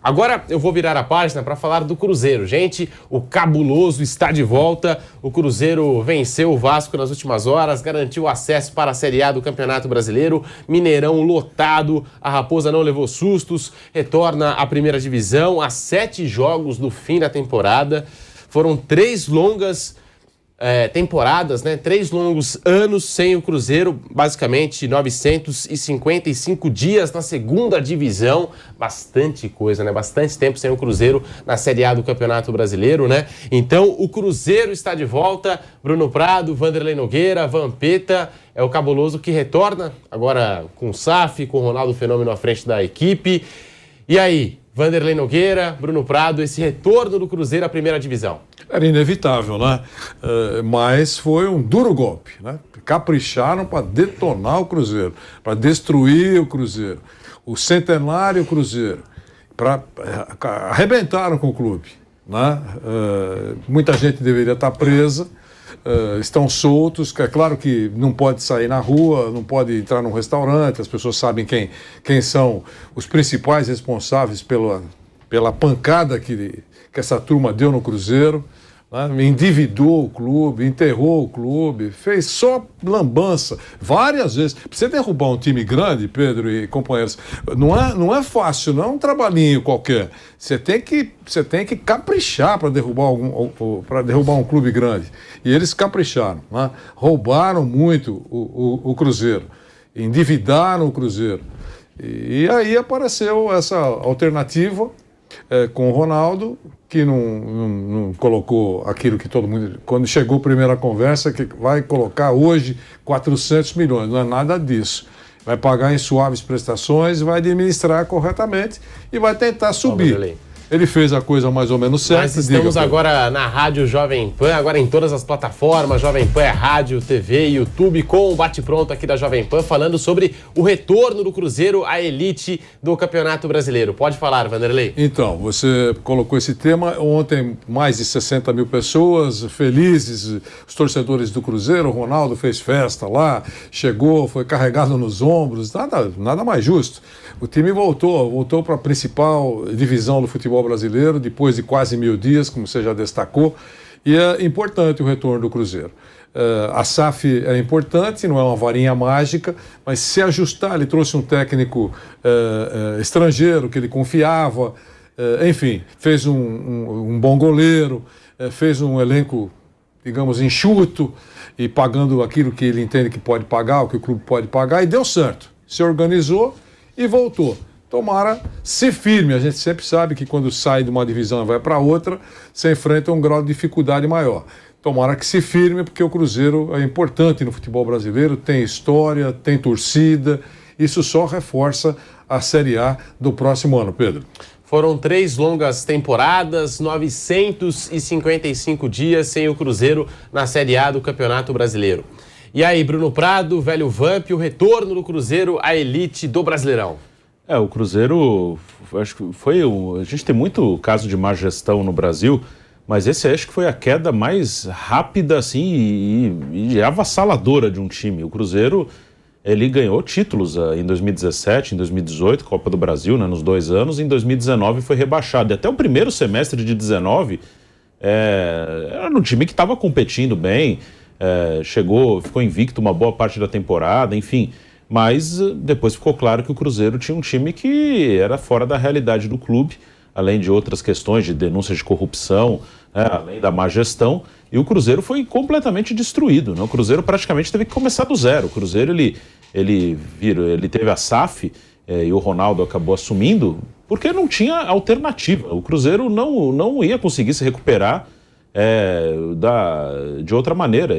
Agora eu vou virar a página para falar do Cruzeiro. Gente, o cabuloso está de volta. O Cruzeiro venceu o Vasco nas últimas horas, garantiu acesso para a Série A do Campeonato Brasileiro. Mineirão lotado, a Raposa não levou sustos, retorna à primeira divisão a 7 jogos do fim da temporada. Foram 3 longas temporadas, né? 3 longos anos sem o Cruzeiro, basicamente 955 dias na segunda divisão, bastante coisa, né? Bastante tempo sem o Cruzeiro na Série A do Campeonato Brasileiro, né? Então o Cruzeiro está de volta, Bruno Prado, Vanderlei Nogueira, Vampeta, é o cabuloso que retorna, agora com o SAF, com o Ronaldo Fenômeno à frente da equipe. E aí, Vanderlei Nogueira, Bruno Prado, esse retorno do Cruzeiro à primeira divisão? Era inevitável, né? Mas foi um duro golpe, né? Capricharam para detonar o Cruzeiro, para destruir o Cruzeiro, o centenário Cruzeiro, arrebentaram com o clube, né? Muita gente deveria estar presa, estão soltos, é claro que não pode sair na rua, não pode entrar num restaurante, as pessoas sabem quem são os principais responsáveis pela pancada que essa turma deu no Cruzeiro, né? Endividou o clube, enterrou o clube, fez só lambança várias vezes. Pra você derrubar um time grande, Pedro e companheiros, não é fácil, não é um trabalhinho qualquer. Você tem que caprichar para derrubar um clube grande. E eles capricharam, né? Roubaram muito o Cruzeiro, endividaram o Cruzeiro. E aí apareceu essa alternativa com o Ronaldo, que não colocou aquilo que todo mundo... Quando chegou a primeira conversa, que vai colocar hoje 400 milhões, não é nada disso. Vai pagar em suaves prestações, vai administrar corretamente e vai tentar subir. Ele fez a coisa mais ou menos certa. Nós estamos agora na Rádio Jovem Pan, agora em todas as plataformas, Jovem Pan é rádio, TV, YouTube, com o bate-pronto aqui da Jovem Pan, falando sobre o retorno do Cruzeiro à elite do Campeonato Brasileiro. Pode falar, Vanderlei. Então, você colocou esse tema. Ontem, mais de 60 mil pessoas felizes, os torcedores do Cruzeiro. O Ronaldo fez festa lá, chegou, foi carregado nos ombros, nada mais justo. O time voltou para a principal divisão do futebol brasileiro, depois de quase 1000 dias, como você já destacou, e é importante o retorno do Cruzeiro. A SAF é importante, não é uma varinha mágica, mas se ajustar, ele trouxe um técnico estrangeiro que ele confiava, enfim, fez um bom goleiro, fez um elenco, digamos, enxuto, e pagando aquilo que ele entende que pode pagar, o que o clube pode pagar, e deu certo. Se organizou e voltou. Tomara se firme. A gente sempre sabe que quando sai de uma divisão e vai para outra, você enfrenta um grau de dificuldade maior. Tomara que se firme, porque o Cruzeiro é importante no futebol brasileiro, tem história, tem torcida. Isso só reforça a Série A do próximo ano, Pedro. Foram 3 longas temporadas, 955 dias sem o Cruzeiro na Série A do Campeonato Brasileiro. E aí, Bruno Prado, velho Vamp, o retorno do Cruzeiro à elite do Brasileirão. O Cruzeiro, acho que foi a gente tem muito caso de má gestão no Brasil, mas esse acho que foi a queda mais rápida assim, e avassaladora de um time. O Cruzeiro, ele ganhou títulos em 2017, em 2018, Copa do Brasil, né, nos 2 anos, e em 2019 foi rebaixado. E até o primeiro semestre de 2019 era um time que estava competindo bem, ficou invicto uma boa parte da temporada, enfim... Mas depois ficou claro que o Cruzeiro tinha um time que era fora da realidade do clube, além de outras questões de denúncias de corrupção, né, além da má gestão, e o Cruzeiro foi completamente destruído, né? O Cruzeiro praticamente teve que começar do zero. O Cruzeiro ele teve a SAF e o Ronaldo acabou assumindo porque não tinha alternativa. O Cruzeiro não ia conseguir se recuperar de outra maneira.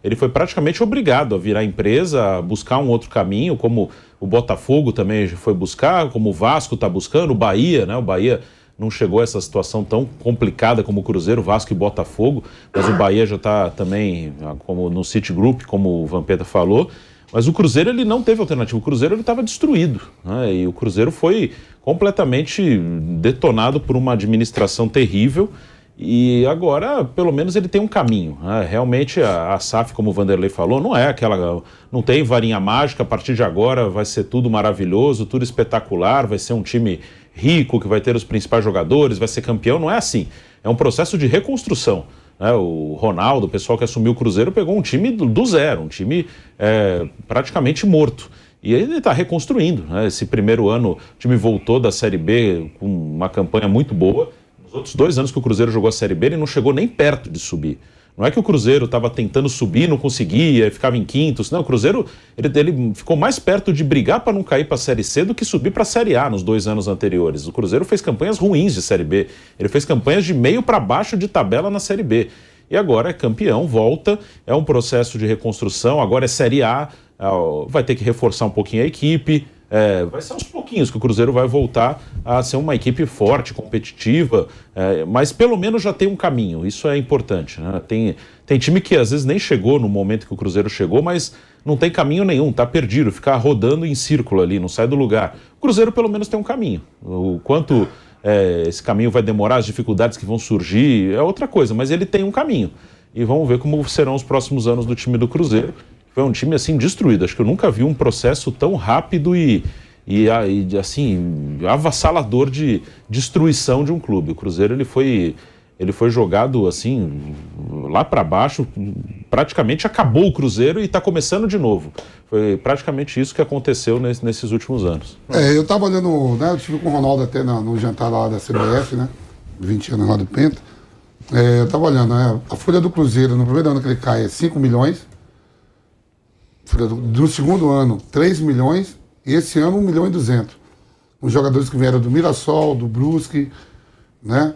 Ele foi praticamente obrigado a virar empresa, a buscar um outro caminho, como o Botafogo também foi buscar, como o Vasco está buscando, o Bahia, né? O Bahia não chegou a essa situação tão complicada como o Cruzeiro, Vasco e Botafogo, mas o Bahia já está também como no Citigroup, como o Vampeta falou. Mas o Cruzeiro ele não teve alternativa, o Cruzeiro estava destruído, né? E o Cruzeiro foi completamente detonado por uma administração terrível. E agora, pelo menos, ele tem um caminho, né? Realmente, a SAF, como o Vanderlei falou, não é aquela... Não tem varinha mágica, a partir de agora vai ser tudo maravilhoso, tudo espetacular, vai ser um time rico, que vai ter os principais jogadores, vai ser campeão. Não é assim. É um processo de reconstrução, né? O Ronaldo, o pessoal que assumiu o Cruzeiro, pegou um time do zero, um time praticamente morto. E ele está reconstruindo, né? Esse primeiro ano, o time voltou da Série B com uma campanha muito boa. Nos outros 2 anos que o Cruzeiro jogou a Série B, ele não chegou nem perto de subir. Não é que o Cruzeiro estava tentando subir, não conseguia, ficava em quintos. Não, o Cruzeiro ele ficou mais perto de brigar para não cair para a Série C do que subir para a Série A nos 2 anos anteriores. O Cruzeiro fez campanhas ruins de Série B. Ele fez campanhas de meio para baixo de tabela na Série B. E agora é campeão, volta, é um processo de reconstrução, agora é Série A, vai ter que reforçar um pouquinho a equipe. Vai ser aos pouquinhos que o Cruzeiro vai voltar a ser uma equipe forte, competitiva, mas pelo menos já tem um caminho, isso é importante, né? Tem time que às vezes nem chegou no momento que o Cruzeiro chegou, mas não tem caminho nenhum, tá perdido, fica rodando em círculo ali, não sai do lugar. O Cruzeiro pelo menos tem um caminho. O quanto esse caminho vai demorar, as dificuldades que vão surgir, é outra coisa, mas ele tem um caminho. E vamos ver como serão os próximos anos do time do Cruzeiro. Foi um time assim destruído. Acho que eu nunca vi um processo tão rápido e assim avassalador de destruição de um clube. O Cruzeiro ele foi jogado assim lá para baixo, praticamente acabou o Cruzeiro e está começando de novo. Foi praticamente isso que aconteceu nesses últimos anos. Eu estava olhando, né? Eu estive com o Ronaldo até no jantar lá da CBF, né? 20 anos lá do Penta. Eu estava olhando, né? A folha do Cruzeiro no primeiro ano que ele cai é 5 milhões. Do segundo ano, 3 milhões, e esse ano 1 milhão e 200. Os jogadores que vieram do Mirassol, do Brusque, né?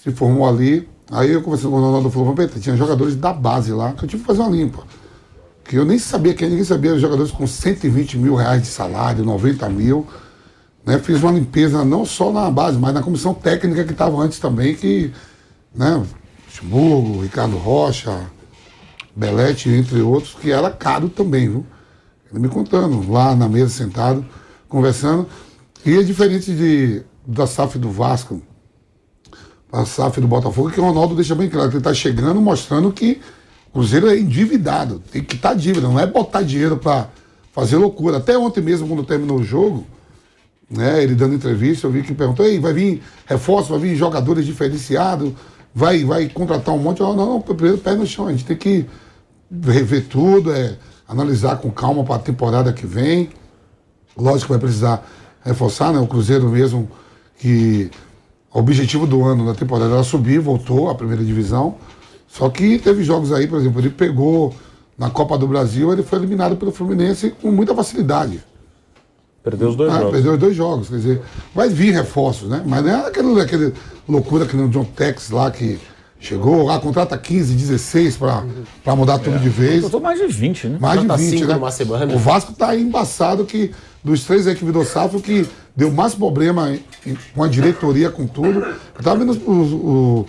Se formou ali. Aí eu conversei com o Ronaldo, falou, tinha jogadores da base lá, que eu tive que fazer uma limpa. Que eu nem sabia, ninguém sabia, jogadores com 120 mil reais de salário, 90 mil. Né? Fiz uma limpeza não só na base, mas na comissão técnica que estava antes também, que, né? Luxemburgo, Ricardo Rocha, Belete, entre outros, que era caro também, viu? Ele me contando, lá na mesa, sentado, conversando. E é diferente da SAF do Vasco, a SAF do Botafogo, que o Ronaldo deixa bem claro que ele está chegando mostrando que o Cruzeiro é endividado, tem que estar dívida, não é botar dinheiro para fazer loucura. Até ontem mesmo, quando terminou o jogo, né, ele dando entrevista, eu vi que perguntou, vai vir reforço, vai vir jogadores diferenciados, vai contratar um monte. Não, primeiro pé no chão, a gente tem que rever tudo, analisar com calma para a temporada que vem. Lógico que vai precisar reforçar, né? O Cruzeiro mesmo, que o objetivo do ano da temporada era subir, voltou à primeira divisão. Só que teve jogos aí, por exemplo, ele pegou na Copa do Brasil, ele foi eliminado pelo Fluminense com muita facilidade. Perdeu os 2 jogos. Perdeu os 2 jogos, quer dizer, vai vir reforços, né? Mas não é aquela loucura que no John Tex lá que chegou, contrata 15, 16 para mudar tudo de vez. Contratou mais de 20, né? Mais de 20, né? Numa semana. O Vasco tá aí embaçado que dos 3 aí que virou SAF, o que deu mais problema com a diretoria, com tudo. Eu tava vendo o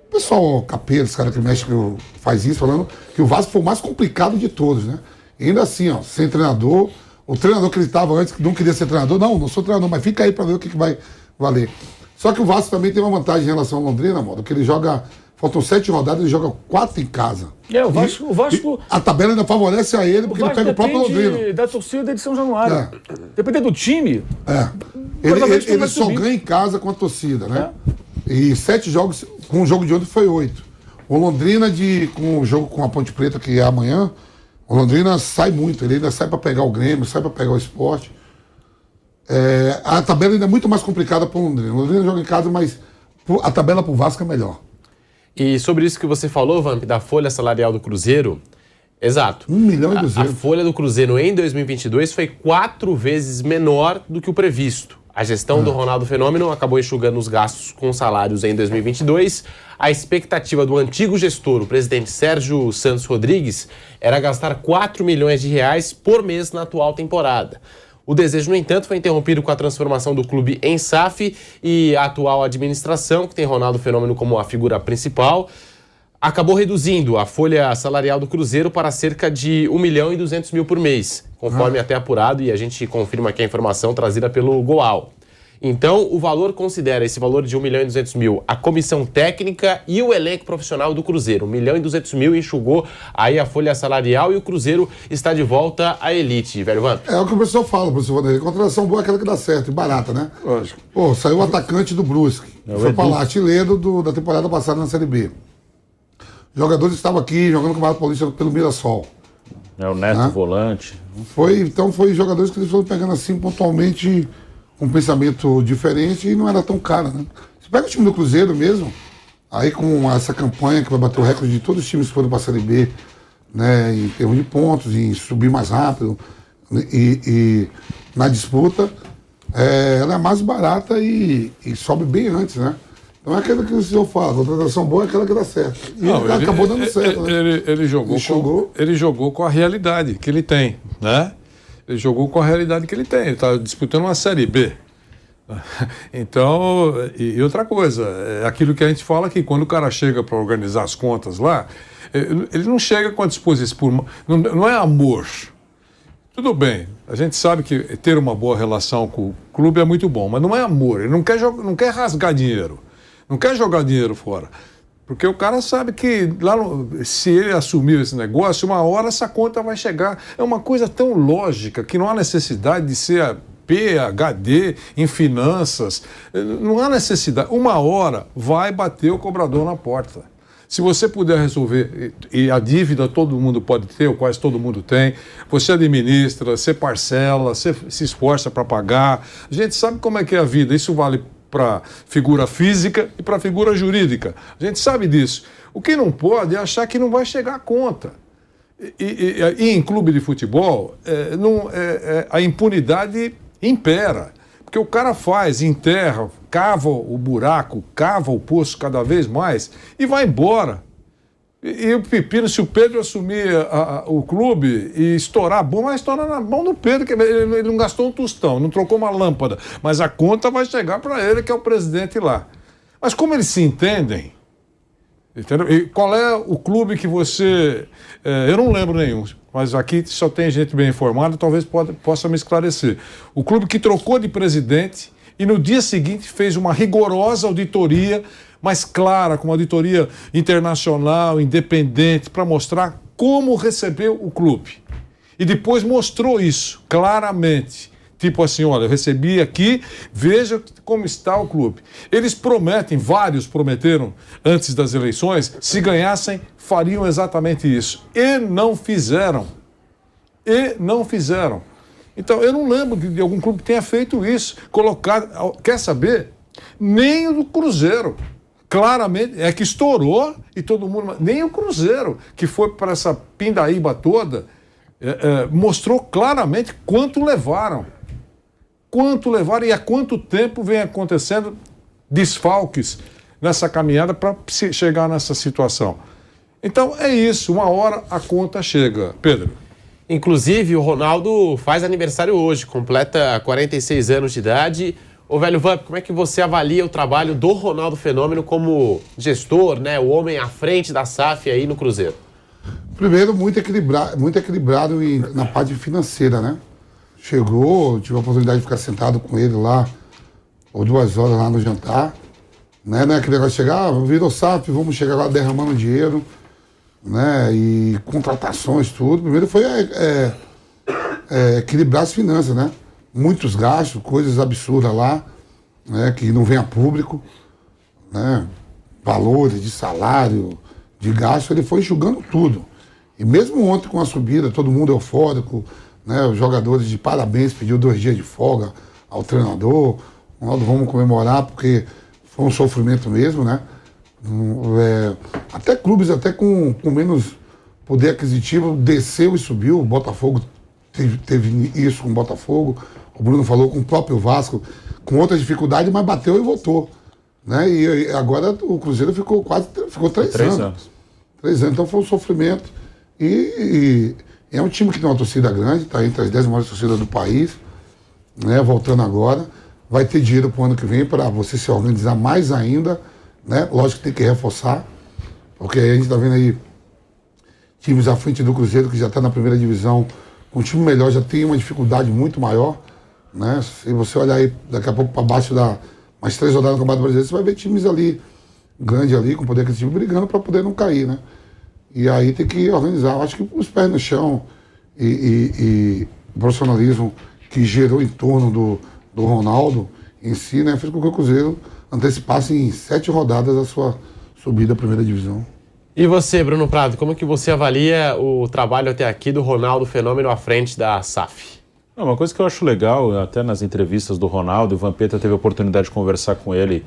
pessoal capeiro, esse cara que mexe, que faz isso, falando que o Vasco foi o mais complicado de todos, né? E ainda assim, ó, sem treinador. O treinador que ele estava antes, que não queria ser treinador, não sou treinador, mas fica aí para ver o que vai valer. Só que o Vasco também tem uma vantagem em relação ao Londrina, modo, que ele joga, faltam 7 rodadas, ele joga 4 em casa. O Vasco a tabela ainda favorece a ele, porque ele pega o próprio Londrina. Da torcida de São Januário. Dependendo do time. Ele só ganha em casa com a torcida, né? E 7 jogos, com o jogo de ontem foi 8. O Londrina, com o jogo com a Ponte Preta, que é amanhã, o Londrina sai muito, ele ainda sai para pegar o Grêmio, sai para pegar o Sport. A tabela ainda é muito mais complicada para o Londrina. O Londrina joga em casa, mas a tabela para o Vasco é melhor. E sobre isso que você falou, Vamp, da folha salarial do Cruzeiro, exato. 1 milhão e 200. A folha do Cruzeiro em 2022 foi 4 vezes menor do que o previsto. A gestão do Ronaldo Fenômeno acabou enxugando os gastos com salários em 2022. A expectativa do antigo gestor, o presidente Sérgio Santos Rodrigues, era gastar 4 milhões de reais por mês na atual temporada. O desejo, no entanto, foi interrompido com a transformação do clube em SAF e a atual administração, que tem Ronaldo Fenômeno como a figura principal, acabou reduzindo a folha salarial do Cruzeiro para cerca de 1 milhão e 200 mil por mês, conforme até apurado, e a gente confirma aqui a informação trazida pelo Goal. Então, o valor considera esse valor de 1.200.000 a comissão técnica e o elenco profissional do Cruzeiro. 1.200.000 enxugou aí a folha salarial e o Cruzeiro está de volta à elite, velho Van. É o que o pessoal fala, professor Vanderlei. Contratação boa é aquela que dá certo e barata, né? Lógico. Pô, saiu o atacante do Brusque. Foi pra lá, artilheiro da temporada passada na Série B. Jogadores estavam aqui jogando no Campeonato Paulista pelo Mirassol. É o Neto volante. Então foi jogadores que eles foram pegando assim pontualmente um pensamento diferente e não era tão caro, né? Você pega o time do Cruzeiro mesmo, aí com essa campanha que vai bater o recorde de todos os times que foram para a Série B, né, em termos de pontos, em subir mais rápido e na disputa, ela é mais barata e sobe bem antes, né? Então é aquilo que o senhor fala, a contratação boa é aquela que dá certo. E Não, ele acabou dando certo, né? Ele jogou com a realidade que ele tem, né? Ele jogou com a realidade que ele tem. Ele está disputando uma Série B. Então, e outra coisa, é aquilo que a gente fala que quando o cara chega para organizar as contas lá, ele não chega com a disposição, não é amor. Tudo bem, a gente sabe que ter uma boa relação com o clube é muito bom, mas não é amor. Ele não quer rasgar dinheiro, não quer jogar dinheiro fora. Porque o cara sabe que se ele assumiu esse negócio, uma hora essa conta vai chegar. É uma coisa tão lógica que não há necessidade de ser PhD em finanças. Não há necessidade. Uma hora vai bater o cobrador na porta. Se você puder resolver, e a dívida todo mundo pode ter, ou quase todo mundo tem, você administra, você parcela, você se esforça para pagar. A gente sabe como é que é a vida. Isso vale para figura física e para figura jurídica. A gente sabe disso. O que não pode é achar que não vai chegar a conta. E em clube de futebol, a impunidade impera. Porque o cara enterra, cava o buraco, cava o poço cada vez mais e vai embora. E o pepino, se o Pedro assumir o clube e estourar a bomba, vai estourar na mão do Pedro, que ele não gastou um tostão, não trocou uma lâmpada, mas a conta vai chegar para ele, que é o presidente lá. Mas como eles se entendem, entendeu? E qual é o clube que você... eu não lembro nenhum, mas aqui só tem gente bem informada, talvez possa me esclarecer. O clube que trocou de presidente e no dia seguinte fez uma rigorosa auditoria, mais clara, com uma auditoria internacional, independente, para mostrar como recebeu o clube. E depois mostrou isso claramente. Tipo assim, olha, eu recebi aqui, veja como está o clube. Eles prometem, vários prometeram antes das eleições, se ganhassem, fariam exatamente isso. E não fizeram. Então, eu não lembro de algum clube que tenha feito isso. Quer saber? Nem o do Cruzeiro. Claramente, é que estourou e todo mundo... Nem o Cruzeiro, que foi para essa pindaíba toda, mostrou claramente quanto levaram e há quanto tempo vem acontecendo desfalques nessa caminhada para chegar nessa situação. Então, é isso. Uma hora a conta chega. Pedro. Inclusive, o Ronaldo faz aniversário hoje, completa 46 anos de idade. Ô, velho Vamp, como é que você avalia o trabalho do Ronaldo Fenômeno como gestor, né? O homem à frente da SAF aí no Cruzeiro? Primeiro, muito equilibrado na parte financeira, né? Chegou, tive a oportunidade de ficar sentado com ele lá, ou 2 horas lá no jantar. Né? Não é aquele negócio de chegar, virou SAF, vamos chegar lá derramando dinheiro, né? E contratações, tudo. Primeiro foi equilibrar as finanças, né? Muitos gastos, coisas absurdas lá, né, que não vem a público, né, valores de salário, de gasto, ele foi enxugando tudo. E mesmo ontem com a subida, todo mundo eufórico, né, os jogadores de parabéns, pediu 2 dias de folga ao treinador, nós vamos comemorar porque foi um sofrimento mesmo, né, até clubes até com menos poder aquisitivo desceu e subiu, o Botafogo teve isso com o Botafogo, o Bruno falou com o próprio Vasco, com outra dificuldade, mas bateu e voltou. Né? E agora o Cruzeiro ficou 3 anos. 3 anos, então foi um sofrimento. E é um time que tem uma torcida grande, está entre as 10 maiores torcidas do país, né? Voltando agora. Vai ter dinheiro para o ano que vem para você se organizar mais ainda. Né? Lógico que tem que reforçar, porque a gente está vendo aí times à frente do Cruzeiro, que já está na primeira divisão, com um time melhor já tem uma dificuldade muito maior, né? Se você olhar aí daqui a pouco para baixo mais 3 rodadas no Campeonato Brasileiro, você vai ver times ali, grandes ali, com poder aquisitivo, brigando para poder não cair, né? E aí tem que organizar. Eu acho que os pés no chão e o profissionalismo que gerou em torno do Ronaldo em si, né, fez com que o Cruzeiro antecipasse em 7 rodadas a sua subida à primeira divisão. E você, Bruno Prado, como que você avalia o trabalho até aqui do Ronaldo Fenômeno à frente da SAF? Uma coisa que eu acho legal, até nas entrevistas do Ronaldo, o Vampeta teve a oportunidade de conversar com ele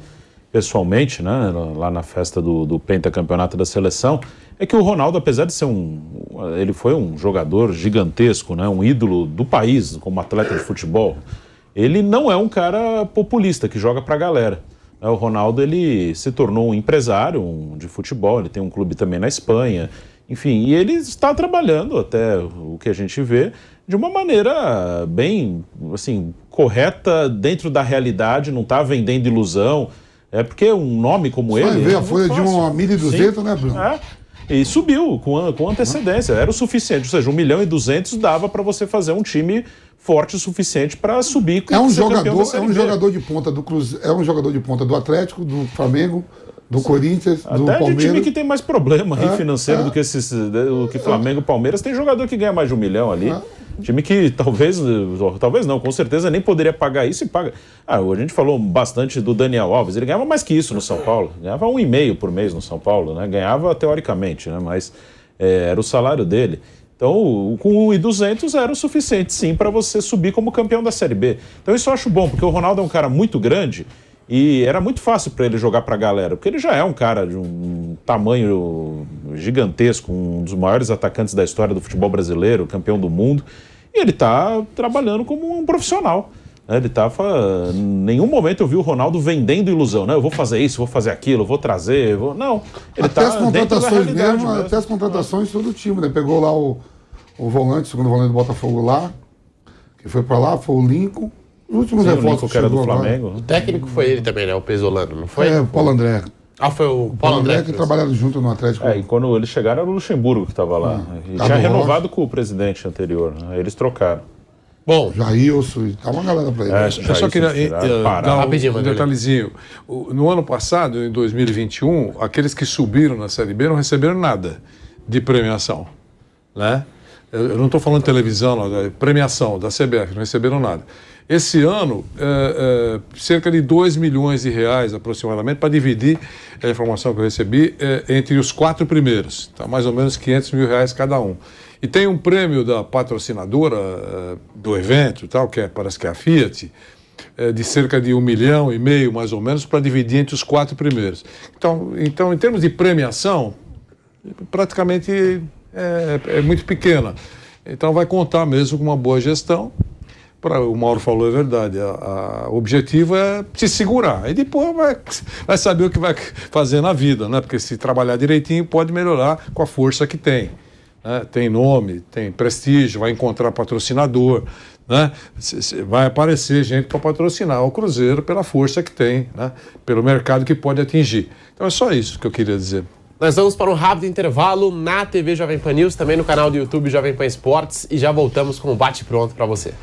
pessoalmente, né, lá na festa do pentacampeonato da seleção, é que o Ronaldo, apesar de ser ele foi um jogador gigantesco, né, um ídolo do país como atleta de futebol, ele não é um cara populista que joga pra galera. O Ronaldo, ele se tornou um empresário de futebol, ele tem um clube também na Espanha, enfim, e ele está trabalhando, até o que a gente vê, de uma maneira bem, assim, correta, dentro da realidade, não está vendendo ilusão. É porque um nome como ele... Vai ver a folha de 1.200.000, né, Bruno? E subiu com antecedência, era o suficiente, ou seja, 1.200.000 dava para você fazer um time forte o suficiente para subir. É um jogador de ponta do Cruzeiro, é um jogador de ponta do Atlético, do Flamengo, do Corinthians, do Palmeiras. Até de time que tem mais problema financeiro do que Flamengo e Palmeiras, tem jogador que ganha mais de 1 milhão ali. Time que talvez não, com certeza nem poderia pagar isso e paga. A gente falou bastante do Daniel Alves, ele ganhava mais que isso no São Paulo, ganhava 1,5 por mês no São Paulo, né? Ganhava teoricamente, né? Mas era o salário dele. Então, com 1.200 era o suficiente, sim, para você subir como campeão da Série B. Então isso eu acho bom, porque o Ronaldo é um cara muito grande e era muito fácil para ele jogar para a galera, porque ele já é um cara de um tamanho gigantesco, um dos maiores atacantes da história do futebol brasileiro, campeão do mundo, e ele está trabalhando como um profissional. Ele em nenhum momento eu vi o Ronaldo vendendo ilusão, né? Eu vou fazer isso, vou fazer aquilo, vou trazer... Não, ele está dentro da realidade mesmo. Até as contratações todo o time, né? Pegou lá o volante, o segundo volante do Botafogo lá, que foi para lá, foi o Lincoln. Os últimos reforços que era do Flamengo. O técnico foi ele também, né? O Pesolano, não foi? O Paulo André. Foi o Paulo André que trabalharam junto no Atlético. E quando eles chegaram era o Luxemburgo que estava lá. E tinha renovado com o presidente anterior, né? Eles trocaram. Bom, Jailson, tá uma galera para ele. Eu só queria dar um detalhezinho. No ano passado, em 2021, aqueles que subiram na Série B não receberam nada de premiação, né? Eu não estou falando de televisão, não, premiação da CBF, não receberam nada. Esse ano, cerca de 2 milhões de reais aproximadamente, para dividir a informação que eu recebi entre os 4 primeiros. Tá? Mais ou menos 500 mil reais cada um. E tem um prêmio da patrocinadora do evento, tal, parece que é a Fiat, de cerca de 1,5 milhão, mais ou menos, para dividir entre os 4 primeiros. Então, em termos de premiação, praticamente é muito pequena. Então vai contar mesmo com uma boa gestão. O Mauro falou a verdade, o objetivo é se segurar, e depois vai saber o que vai fazer na vida, né? Porque se trabalhar direitinho pode melhorar com a força que tem, né? Tem nome, tem prestígio, vai encontrar patrocinador, né? Vai aparecer gente para patrocinar o Cruzeiro pela força que tem, né? Pelo mercado que pode atingir. Então é só isso que eu queria dizer. Nós vamos para um rápido intervalo na TV Jovem Pan News, também no canal do YouTube Jovem Pan Esportes, e já voltamos com o bate-pronto para você.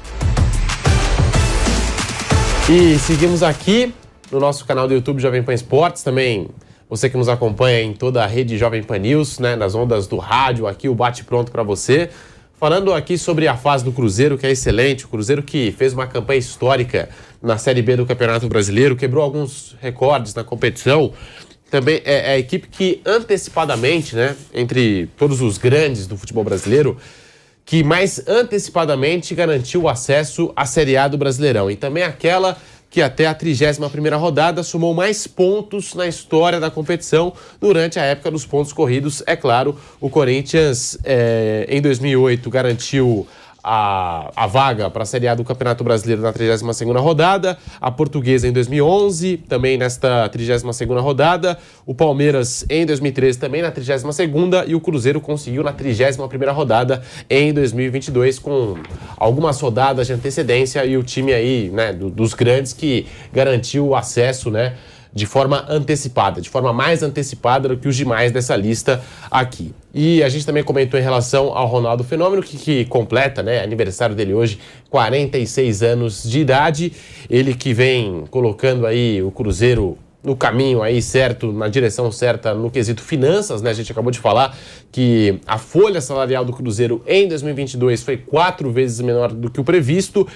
E seguimos aqui no nosso canal do YouTube Jovem Pan Esportes, também você que nos acompanha em toda a rede Jovem Pan News, né, nas ondas do rádio, aqui o bate-pronto para você. Falando aqui sobre a fase do Cruzeiro, que é excelente, o Cruzeiro que fez uma campanha histórica na Série B do Campeonato Brasileiro, quebrou alguns recordes na competição. Também é a equipe que antecipadamente, né, entre todos os grandes do futebol brasileiro, que mais antecipadamente garantiu o acesso à Série A do Brasileirão. E também aquela que até a 31ª rodada somou mais pontos na história da competição durante a época dos pontos corridos. É claro, o Corinthians em 2008 garantiu a vaga para a Série A do Campeonato Brasileiro na 32ª rodada, a Portuguesa em 2011, também nesta 32ª rodada, o Palmeiras em 2013 também na 32ª e o Cruzeiro conseguiu na 31ª rodada em 2022 com algumas rodadas de antecedência e o time aí, né, dos grandes que garantiu o acesso, né, de forma antecipada, de forma mais antecipada do que os demais dessa lista aqui. E a gente também comentou em relação ao Ronaldo Fenômeno, que completa, né, aniversário dele hoje, 46 anos de idade. Ele que vem colocando aí o Cruzeiro no caminho aí certo, na direção certa no quesito finanças, né? A gente acabou de falar que a folha salarial do Cruzeiro em 2022 foi 4 vezes menor do que o previsto